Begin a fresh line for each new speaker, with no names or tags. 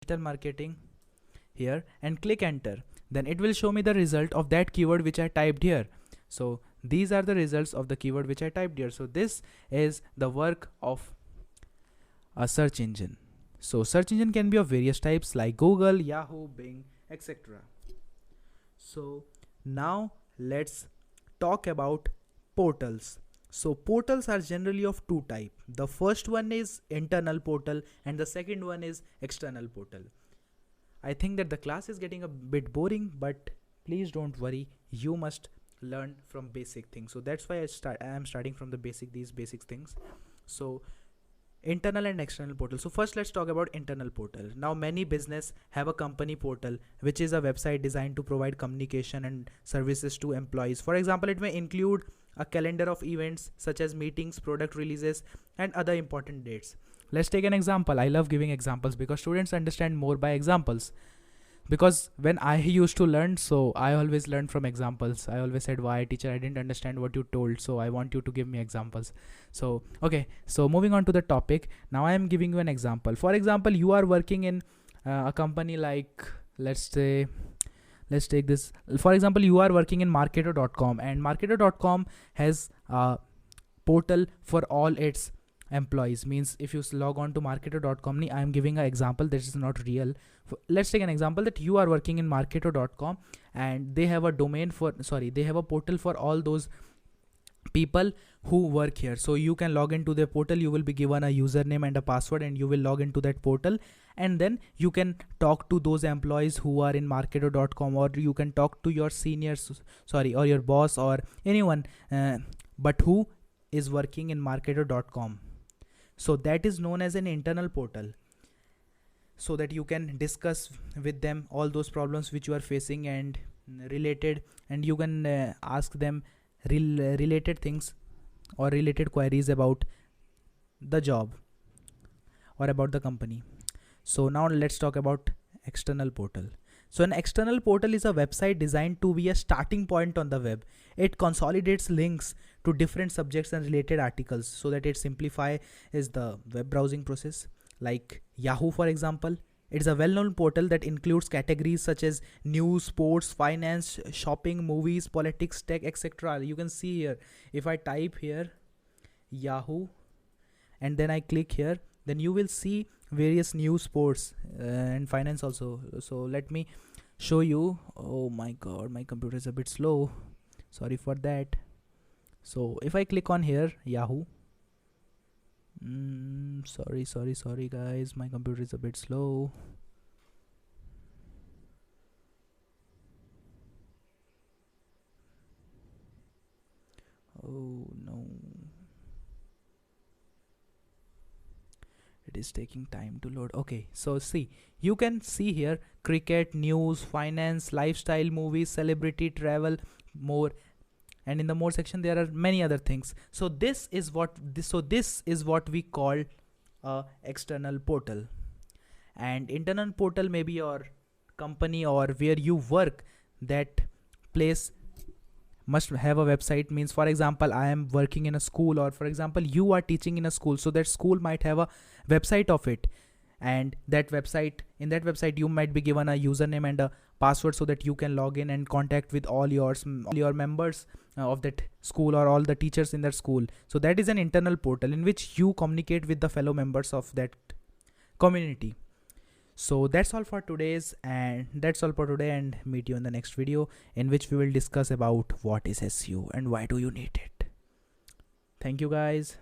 digital marketing here and click enter. Then it will show me the result of that keyword which I typed here. So these are the results of the keyword which I typed here. So this is the work of a search engine. So search engine can be of various types like Google, Yahoo, Bing, etc. So now let's talk about portals. So portals are generally of two type. The first one is internal portal and the second one is external portal. I think that the class is getting a bit boring, but please don't worry, you must learn from basic things. So that's why I am starting from the these basic things. So internal and external portal. So first let's talk about internal portal. Now many business have a company portal, which is a website designed to provide communication and services to employees. For example, it may include a calendar of events such as meetings, product releases, and other important dates. Let's take an example. I love giving examples because students understand more by examples. Because when I used to learn, so I always learned from examples. I always said, why teacher, I didn't understand what you told, so I want you to give me examples. So okay, so moving on to the topic. Now I am giving you an example. For example, you are working in a company like, let's take this. For example, you are working in marketer.com, and marketer.com has a portal for all its employees. Means if you log on to marketer.com, I am giving an example that is not real. Let's take an example that you are working in marketer.com and they have a they have a portal for all those people who work here. So you can log into their portal, you will be given a username and a password, and you will log into that portal, and then you can talk to those employees who are in marketer.com, or you can talk to your seniors, or your boss, or anyone, but who is working in marketer.com. So that is known as an internal portal, so that you can discuss with them all those problems which you are facing and related, and you can ask them related things or related queries about the job or about the company. So now let's talk about external portal. So an external portal is a website designed to be a starting point on the web. It consolidates links to different subjects and related articles so that it simplifies the web browsing process. Like Yahoo, for example, it is a well-known portal that includes categories such as news, sports, finance, shopping, movies, politics, tech, etc. You can see here, if I type here Yahoo and then I click here, then you will see various news, sports, and finance also. So let me show you. Oh my god, my computer is a bit slow, sorry for that. So if I click on here Yahoo, sorry guys, my computer is a bit slow. Oh no, it is taking time to load. Okay, so see, you can see here cricket, news, finance, lifestyle, movies, celebrity, travel, more, and in the more section there are many other things. So this is what we call a external portal. And internal portal may be your company or where you work. That place must have a website. Means for example, I am working in a school, or for example you are teaching in a school, so that school might have a website of it, and that website, in that website you might be given a username and a password so that you can log in and contact with all your members of that school, or all the teachers in that school. So that is an internal portal in which you communicate with the fellow members of that community. So that's all for today, and meet you in the next video, in which we will discuss about what is SEO and why do you need it. Thank you guys.